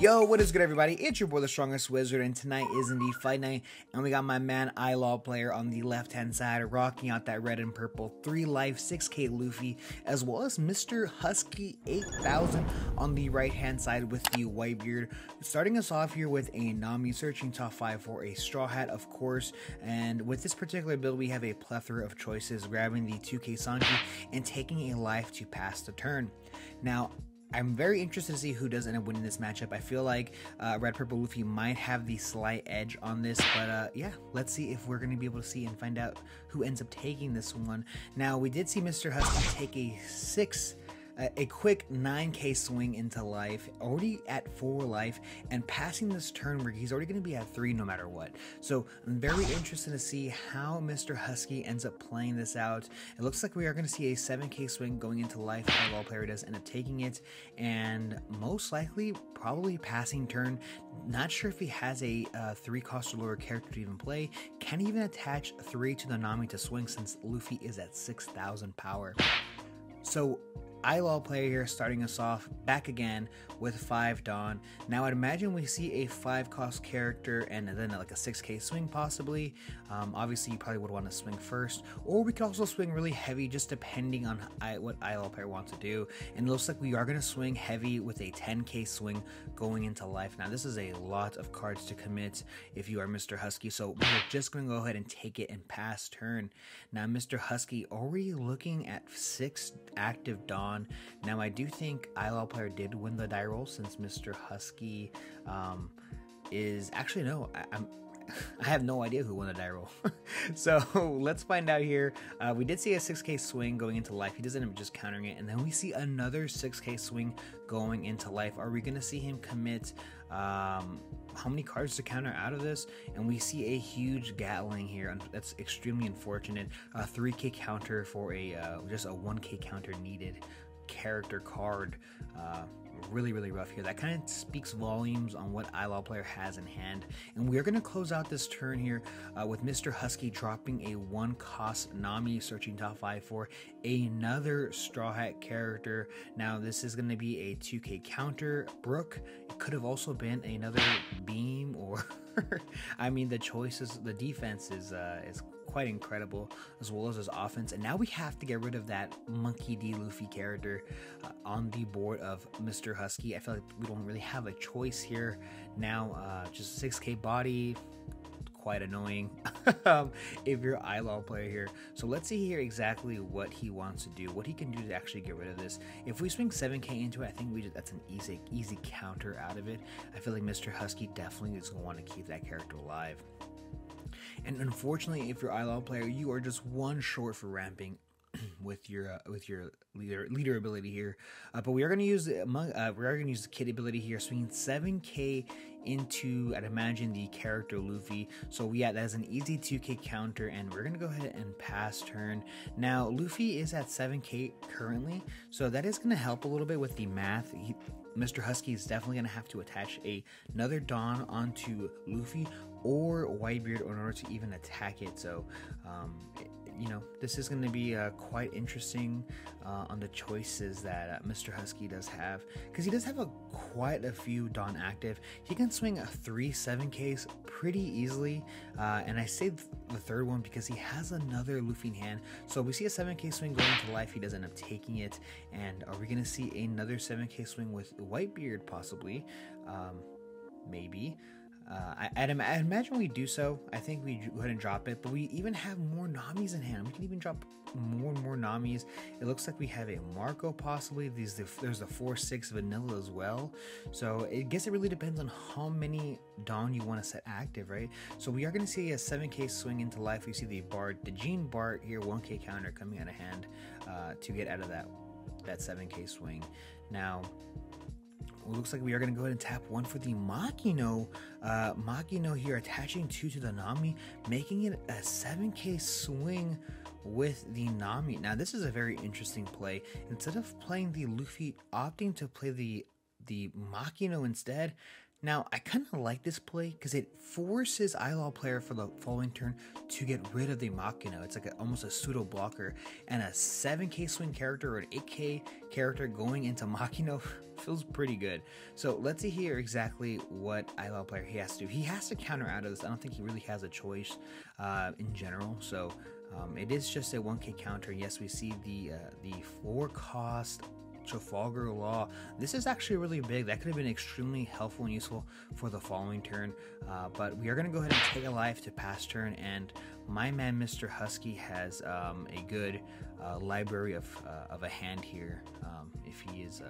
Yo, what is good, everybody? It's your boy, the Strongest Wizard, and tonight is indeed fight night, and we got my man iLaw player on the left-hand side, rocking out that red and purple 3-life 6k Luffy, as well as Mr. Husky 8000 on the right-hand side with the Whitebeard. Starting us off here with a Nami, searching top 5 for a Straw Hat, of course, and with this particular build, we have a plethora of choices, grabbing the 2k Sanji and taking a life to pass the turn. Now, I'm very interested to see who does end up winning this matchup. I feel like Red Purple Luffy might have the slight edge on this, but yeah, let's see if we're going to be able to see and find out who ends up taking this one. Now, we did see Mr. Husky take a quick 9k swing into life, already at 4 life, and passing this turn where he's already going to be at 3 no matter what. So I'm very interested to see how Mr. Husky ends up playing this out. It looks like we are going to see a 7k swing going into life. Our player does end up taking it, and most likely probably passing turn. Not sure if he has a 3 cost or lower character to even play. Can he even attach 3 to the Nami to swing, since Luffy is at 6,000 power? So iLaw player here, starting us off back again with 5 Dawn. Now I'd imagine we see a 5 cost character and then like a 6k swing possibly. Obviously you probably would want to swing first, or we could also swing really heavy, just depending on what iLaw player wants to do. And it looks like we are going to swing heavy with a 10k swing going into life. Now this is a lot of cards to commit if you are Mr. Husky, so we're just going to go ahead and take it and pass turn. Now Mr. Husky already looking at 6 active Dawn. Now I do think iLaw player did win the die roll, since Mr. Husky is actually no, I have no idea who won the die roll. So let's find out here. We did see a 6k swing going into life. He doesn't end up just countering it, and then we see another 6k swing going into life. Are we going to see him commit how many cards to counter out of this? And we see a huge Gatling here. That's extremely unfortunate. 3k counter for a just a 1k counter needed character card. Really rough here. That kind of speaks volumes on what iLaw player has in hand. And we're going to close out this turn here with Mr. Husky dropping a 1 cost Nami, searching top 5 for another Straw Hat character. Now this is going to be a 2k counter Brook. It could have also been another Beam, or I mean, the choices, the defense is quite incredible, as well as his offense. And now we have to get rid of that Monkey D Luffy character on the board of Mr. Husky. I feel like we don't really have a choice here now. Just 6k body, quite annoying if you're iLaw player here. So let's see here exactly what he wants to do, what he can do to actually get rid of this. If we swing 7k into it, I think that's an easy counter out of it. I feel like Mr. Husky definitely is going to want to keep that character alive. And unfortunately, if you're iLaw player, you are just 1 short for ramping with your leader ability here. But we are going to use the kid ability here, swinging 7k into, I'd imagine, the character Luffy. So yeah, that is an easy 2k counter, and we're going to go ahead and pass turn. Now Luffy is at 7k currently, so that is going to help a little bit with the math. Mr. Husky is definitely going to have to attach another Dawn onto Luffy or Whitebeard in order to even attack it. So you know, this is going to be quite interesting on the choices that Mr. Husky does have, because he does have quite a few Dawn active. He can swing 3 7ks pretty easily, and I say the third one because he has another Luffy in hand. So we see a 7k swing going to life, he does end up taking it. And are we going to see another 7k swing with Whitebeard possibly? Maybe. I'd imagine we do so. I think we go ahead and drop it, but we even have more Namis in hand. We can even drop more and more Namis. It looks like we have a Marco possibly. There's the 4/6 vanilla as well. So I guess it really depends on how many Dawn you want to set active, right? So we are going to see a 7k swing into life. We see the Gene Bart here, 1k counter coming out of hand to get out of that 7k swing. Now, it looks like we are going to go ahead and tap 1 for the Makino. Makino here attaching 2 to the Nami, making it a 7k swing with the Nami. Now this is a very interesting play. Instead of playing the Luffy, opting to play the Makino instead. Now, I kind of like this play because it forces Eyelaw player for the following turn to get rid of the Machina. It's like almost a pseudo blocker, and a 7k swing character or an 8k character going into Machina feels pretty good. So let's see here exactly what Eyelaw player he has to do. He has to counter out of this. I don't think he really has a choice in general. So it is just a 1k counter. Yes, we see the 4-cost Trafalgar Law. This is actually really big. That could have been extremely helpful and useful for the following turn, but we are going to go ahead and take a life to pass turn, and my man Mr. Husky has a good library of a hand here. If he is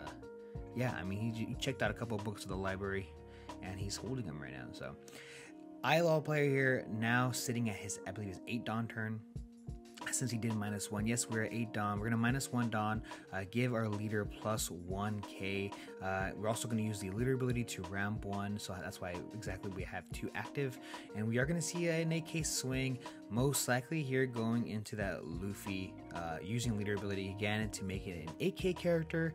yeah, I mean, he checked out a couple of books of the library and he's holding them right now. So Eyelaw player here now sitting at his, I believe his 8 Dawn turn. Since he did -1, yes, we're at 8 Dawn. We're gonna -1 Dawn, give our leader plus 1k. We're also gonna use the leader ability to ramp 1, so that's why exactly we have 2 active. And we are gonna see an 8k swing, most likely here going into that Luffy, using leader ability again to make it an 8k character.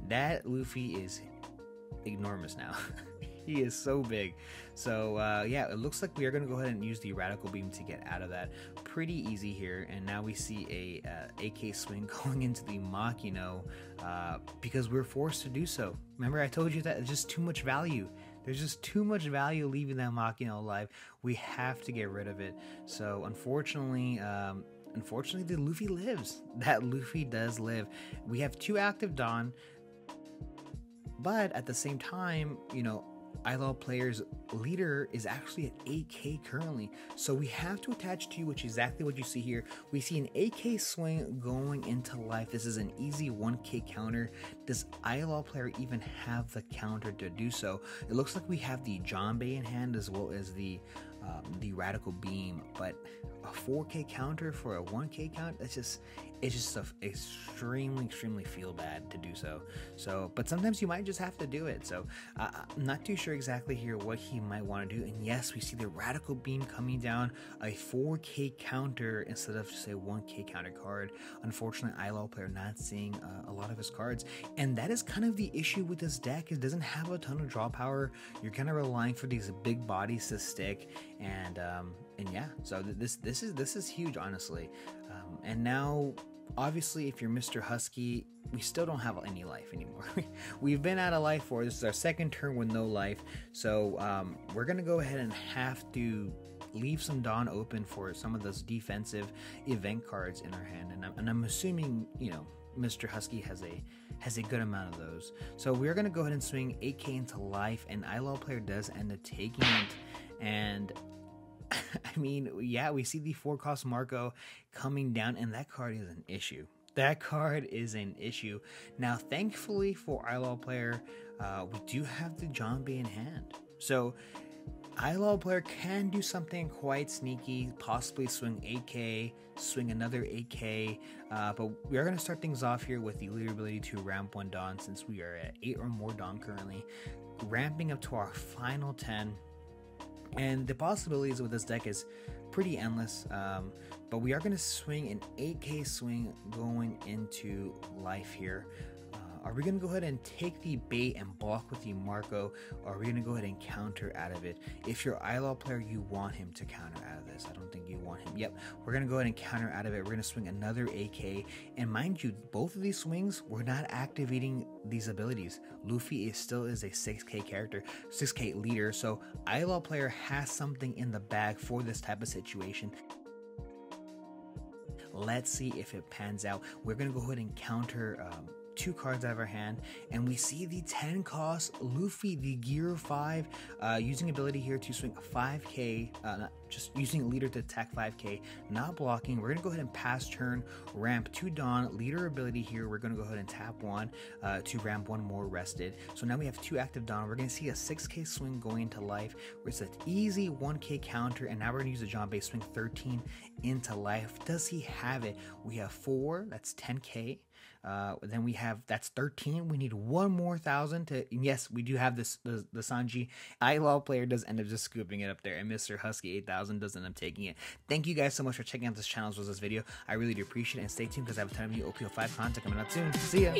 That Luffy is enormous now. He is so big. So yeah, it looks like we are going to go ahead and use the Radical Beam to get out of that. Pretty easy here. And now we see a AK swing going into the Machina because we're forced to do so. Remember I told you that it's just too much value. There's just too much value leaving that Machina alive. We have to get rid of it. So unfortunately, the Luffy lives. That Luffy does live. We have 2 active Dawn, but at the same time, you know, Eyelaw player's leader is actually at 8k currently, so we have to attach to, which is exactly what you see here. We see an 8k swing going into life. This is an easy 1k counter. Does Eyelaw player even have the counter to do so? It looks like we have the Janbei in hand as well as the Radical Beam, but a 4k counter for a 1k count, it's just extremely feel bad to do so. But sometimes you might just have to do it. So I'm not too sure exactly here what he might want to do. And yes, we see the Radical Beam coming down, a 4k counter instead of just a 1k counter card. Unfortunately, Eyelaw player not seeing a lot of his cards, and that is kind of the issue with this deck. It doesn't have a ton of draw power. You're kind of relying for these big bodies to stick, and yeah, so this is huge, honestly. And now, obviously, if you're Mr. Husky, we still don't have any life anymore. We've been out of life for this is our 2nd turn with no life, so we're gonna go ahead and have to leave some Dawn open for some of those defensive event cards in our hand, and I'm assuming, you know, Mr. Husky has a good amount of those. So we're gonna go ahead and swing 8k into life, and Eyelaw player does end up taking it. And I mean, yeah, we see the 4-cost Marco coming down, and that card is an issue. That card is an issue. Now, thankfully for Eyelaw player, we do have the Janbei in hand. So Eyelaw player can do something quite sneaky, possibly swing 8k, swing another 8k, but we are going to start things off here with the leader ability to ramp 1 Dawn, since we are at 8 or more Dawn currently, ramping up to our final 10. And the possibilities with this deck is pretty endless, but we are going to swing an 8k swing going into life here. Are we going to go ahead and take the bait and block with the Marco, or are we going to go ahead and counter out of it? If you're Eyelaw player, you want him to counter out of this. I don't think you want him. Yep, we're going to go ahead and counter out of it. We're going to swing another 8k, and mind you, both of these swings, we're not activating these abilities. Luffy still is a 6k character, 6k leader, so Eyelaw player has something in the bag for this type of situation. Let's see if it pans out. We're going to go ahead and counter 2 cards out of our hand, and we see the 10-cost Luffy, the Gear 5, using ability here to swing 5k, just using leader to attack 5k, not blocking. We're going to go ahead and pass turn, ramp 2 Dawn, leader ability here. We're going to go ahead and tap 1 to ramp 1 more rested. So now we have 2 active Dawn. We're going to see a 6k swing going into life, where it's an easy 1k counter, and now we're going to use the Janbei, swing 13 into life. Does he have it? We have 4, that's 10k. Then we have, that's 13. We need 1 more 1,000 to, and yes, we do have this, the Sanji. Eyelaw player does end up just scooping it up there, and Mr. Husky 8000 does end up taking it. Thank you guys so much for checking out this channel as well as this video. I really do appreciate it, and stay tuned because I have a ton of new OP05 content coming out soon. See ya!